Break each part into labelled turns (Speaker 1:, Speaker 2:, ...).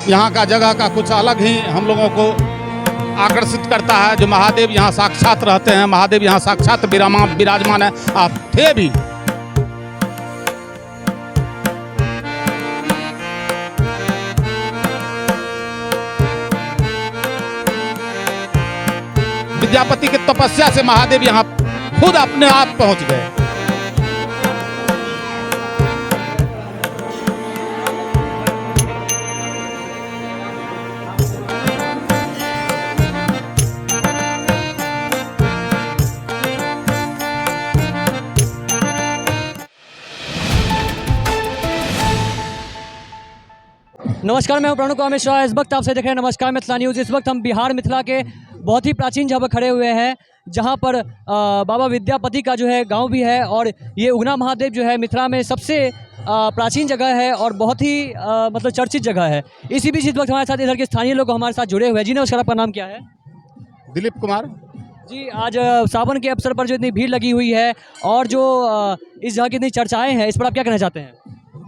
Speaker 1: यहाँ का जगह का कुछ अलग ही हम लोगों को आकर्षित करता है। जो महादेव यहाँ साक्षात रहते हैं, महादेव यहाँ साक्षात विराजमान है, आप थे भी। विद्यापति की तपस्या से महादेव यहाँ खुद अपने आप पहुंच गए।
Speaker 2: नमस्कार, मैं हूं प्रणव मिश्रा। इस वक्त आपसे देख रहे हैं नमस्कार मिथिला न्यूज़। इस वक्त हम बिहार मिथिला के बहुत ही प्राचीन जगह पर खड़े हुए हैं, जहां पर बाबा विद्यापति का जो है गांव भी है, और ये उगना महादेव जो है मिथिला में सबसे प्राचीन जगह है और बहुत ही मतलब चर्चित जगह है। इसी बीच इस वक्त हमारे साथ इधर के स्थानीय लोग हमारे साथ जुड़े हुए हैं। जी नमस्कार, आपका नाम क्या है?
Speaker 1: दिलीप कुमार
Speaker 2: जी, आज सावन के अवसर पर जो इतनी भीड़ लगी हुई है और जो इस जगह की इतनी चर्चाएँ हैं, इस पर आप क्या कहना चाहते हैं?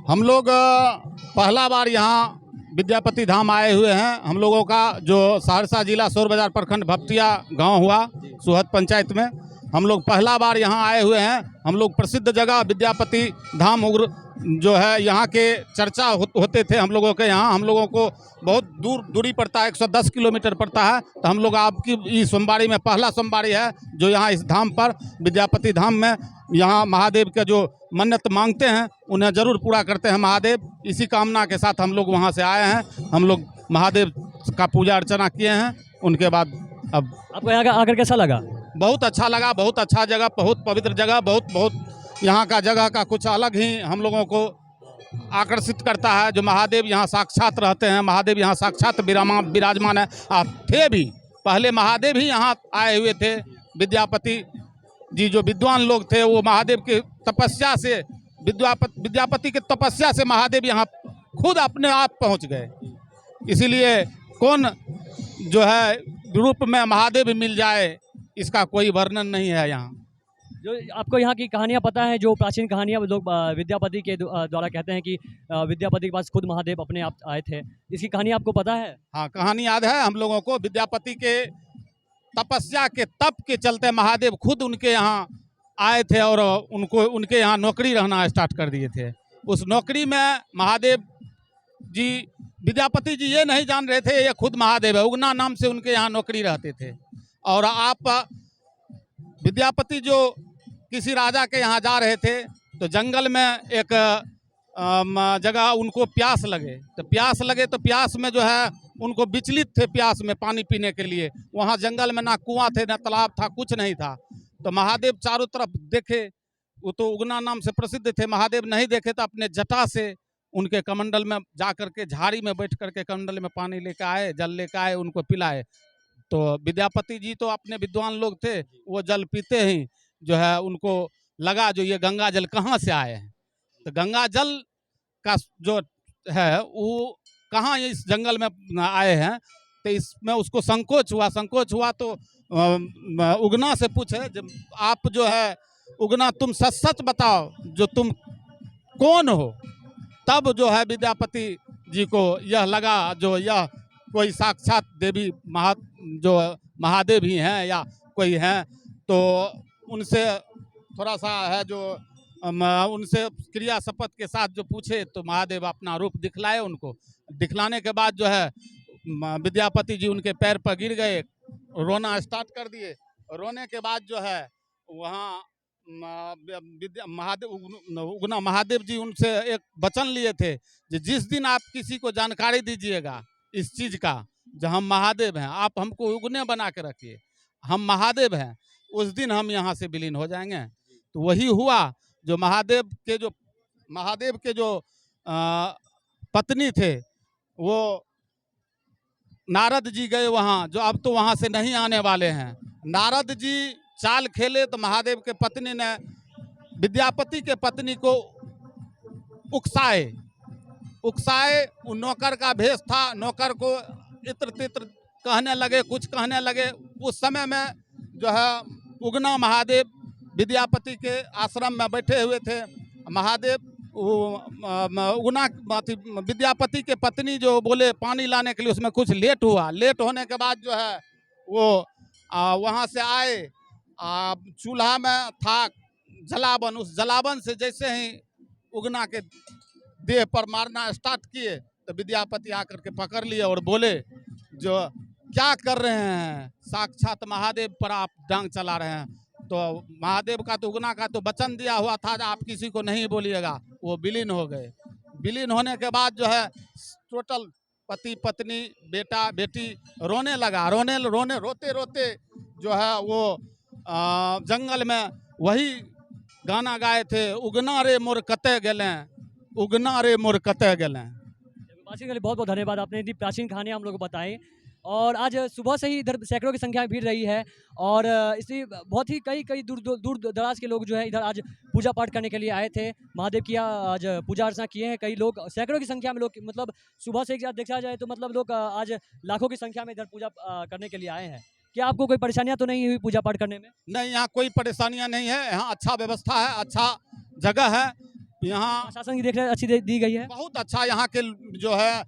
Speaker 1: हम लोग पहला बार यहाँ विद्यापति धाम आए हुए हैं। हम लोगों का जो सहरसा जिला सौर बाजार प्रखंड भपटिया गांव हुआ सुहद पंचायत में, हम लोग पहला बार यहाँ आए हुए हैं। हम लोग प्रसिद्ध जगह विद्यापति धाम उग्र जो है यहाँ के चर्चा होते थे हम लोगों के यहाँ। हम लोगों को बहुत दूरी पड़ता है, 110 किलोमीटर पड़ता है। तो हम लोग आपकी इस सोमवारी में पहला सोमवारी है जो यहाँ इस धाम पर विद्यापति धाम में यहाँ महादेव के जो मन्नत मांगते हैं उन्हें ज़रूर पूरा करते हैं महादेव। इसी कामना के साथ हम लोग वहाँ से आए हैं। हम लोग महादेव का पूजा अर्चना किए हैं। उनके बाद अब
Speaker 2: आपको यहाँ आकर कैसा लगा?
Speaker 1: बहुत अच्छा लगा, बहुत अच्छा जगह, बहुत पवित्र जगह, बहुत यहाँ का जगह का कुछ अलग ही हम लोगों को आकर्षित करता है। जो महादेव यहाँ साक्षात रहते हैं, महादेव यहाँ साक्षात विराजमान है, आप थे भी। पहले महादेव ही यहाँ आए हुए थे। विद्यापति जी जो विद्वान लोग थे वो महादेव की तपस्या से विद्यापति की तपस्या से महादेव यहाँ खुद अपने आप पहुँच गए। इसीलिए कौन जो है रूप में महादेव मिल जाए, इसका कोई वर्णन नहीं है। यहाँ
Speaker 2: जो आपको यहाँ की कहानियाँ पता है, जो प्राचीन कहानियाँ लोग विद्यापति के द्वारा कहते हैं कि विद्यापति के पास खुद महादेव अपने आप आए थे, इसकी कहानी आपको पता है?
Speaker 1: हाँ, कहानी याद है हम लोगों को। विद्यापति के तपस्या के तप के चलते महादेव खुद उनके यहाँ आए थे और उनके यहाँ नौकरी रहना स्टार्ट कर दिए थे। उस नौकरी में महादेव जी, विद्यापति जी ये नहीं जान रहे थे ये खुद महादेव है। उगना नाम से उनके यहाँ नौकरी रहते थे। और आप विद्यापति जो किसी राजा के यहाँ जा रहे थे तो जंगल में एक जगह उनको प्यास लगे। तो प्यास में जो है उनको विचलित थे, प्यास में पानी पीने के लिए। वहाँ जंगल में ना कुआं थे, ना तालाब था, कुछ नहीं था। तो महादेव चारों तरफ देखे, वो तो उगना नाम से प्रसिद्ध थे। महादेव नहीं देखे तो अपने जटा से उनके कमंडल में जा करके, झाड़ी में बैठ करके कमंडल में पानी लेकर आए, जल लेकर आए, उनको पिलाए। तो विद्यापति जी तो अपने विद्वान लोग थे, वो जल पीते ही जो है उनको लगा जो ये गंगा जल कहाँ से आए हैं। तो गंगा जल का जो है वो कहाँ इस जंगल में आए हैं। तो इसमें उसको संकोच हुआ तो उगना से पूछे, जब आप जो है उगना तुम सच बताओ जो तुम कौन हो। तब जो है विद्यापति जी को यह लगा जो यह कोई साक्षात देवी जो महादेव ही हैं या कोई हैं। तो उनसे थोड़ा सा है जो उनसे क्रिया शपथ के साथ जो पूछे तो महादेव अपना रूप दिखलाए उनको। दिखलाने के बाद जो है विद्यापति जी उनके पैर पर गिर गए, रोना स्टार्ट कर दिए। रोने के बाद जो है वहाँ उगना महादेव जी उनसे एक वचन लिए थे कि जिस दिन आप किसी को जानकारी दीजिएगा इस चीज़ का जो हम महादेव हैं, आप हमको उगने बना के रखिए, हम महादेव हैं, उस दिन हम यहाँ से विलीन हो जाएंगे। तो वही हुआ। जो महादेव के जो पत्नी थे वो नारद जी गए वहाँ, जो अब तो वहाँ से नहीं आने वाले हैं। नारद जी चाल खेले तो महादेव के पत्नी ने विद्यापति के पत्नी को उकसाए। वो नौकर का भेष था, नौकर को इत्र तित्र कहने लगे, कुछ कहने लगे। उस समय में जो है उगना महादेव विद्यापति के आश्रम में बैठे हुए थे। महादेव उगना विद्यापति के पत्नी जो बोले पानी लाने के लिए, उसमें कुछ लेट हुआ। लेट होने के बाद जो है वो वहाँ से आए, चूल्हा में था जलावन, उस जलावन से जैसे ही उगना के देह पर मारना स्टार्ट किए तो विद्यापति आकर के पकड़ लिए और बोले जो क्या कर रहे हैं, साक्षात महादेव पर आप डांग चला रहे हैं। तो महादेव का तो उगना का तो वचन दिया हुआ था आप किसी को नहीं बोलिएगा। वो विलीन हो गए। विलीन होने के बाद जो है टोटल पति पत्नी बेटा बेटी रोने लगा। रोते रोते जो है वो जंगल में वही गाना गाए थे, उगना रे मोर कते गेले, उगना रे मोर कते गेले।
Speaker 2: बातचीत के लिए बहुत बहुत धन्यवाद, आपने इतनी प्राचीन कहानियाँ हम लोग को बताई। और आज सुबह से ही इधर सैकड़ों की संख्या में भीड़ रही है और इसलिए बहुत ही कई दूर दराज के लोग जो है इधर आज पूजा पाठ करने के लिए आए थे। महादेव की आज पूजा अर्चना किए हैं कई लोग, सैकड़ों की संख्या में लोग, मतलब सुबह से देखा जाए तो मतलब लोग आज लाखों की संख्या में इधर पूजा करने के लिए आए हैं। क्या आपको कोई परेशानियाँ तो नहीं हुई पूजा पाठ करने में?
Speaker 1: नहीं, यहाँ कोई परेशानियाँ नहीं है। यहाँ अच्छा व्यवस्था है, अच्छा जगह है। यहाँ
Speaker 2: प्रशासन की देखरेख अच्छी दी गई है,
Speaker 1: बहुत अच्छा। यहाँ के जो है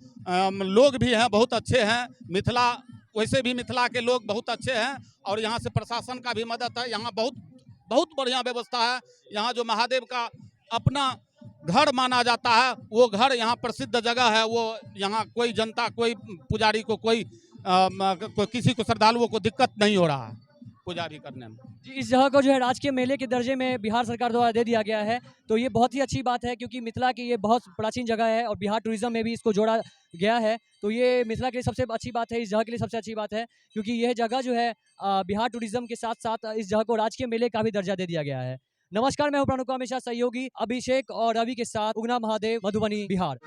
Speaker 1: लोग भी हैं, बहुत अच्छे हैं। मिथिला वैसे भी मिथिला के लोग बहुत अच्छे हैं और यहाँ से प्रशासन का भी मदद है। यहाँ बहुत बढ़िया व्यवस्था है। यहाँ जो महादेव का अपना घर माना जाता है वो घर यहाँ प्रसिद्ध जगह है। वो यहाँ कोई जनता, कोई पुजारी को, कोई किसी को, श्रद्धालुओं को दिक्कत नहीं हो रहा है पूजा भी करने में।
Speaker 2: जी, इस जगह को जो है राजकीय मेले के दर्जे में बिहार सरकार द्वारा दे दिया गया है, तो ये बहुत ही अच्छी बात है क्योंकि मिथिला की ये बहुत प्राचीन जगह है और बिहार टूरिज्म में भी इसको जोड़ा गया है। तो ये मिथिला के लिए सबसे अच्छी बात है, इस जगह के लिए सबसे अच्छी बात है क्योंकि यह जगह जो है बिहार टूरिज्म के साथ साथ इस जगह को राजकीय मेले का भी दर्जा दे दिया गया है। नमस्कार, मैं हूं प्रणुका हमेशा सहयोगी अभिषेक और रवि के साथ, उगना महादेव, मधुबनी, बिहार।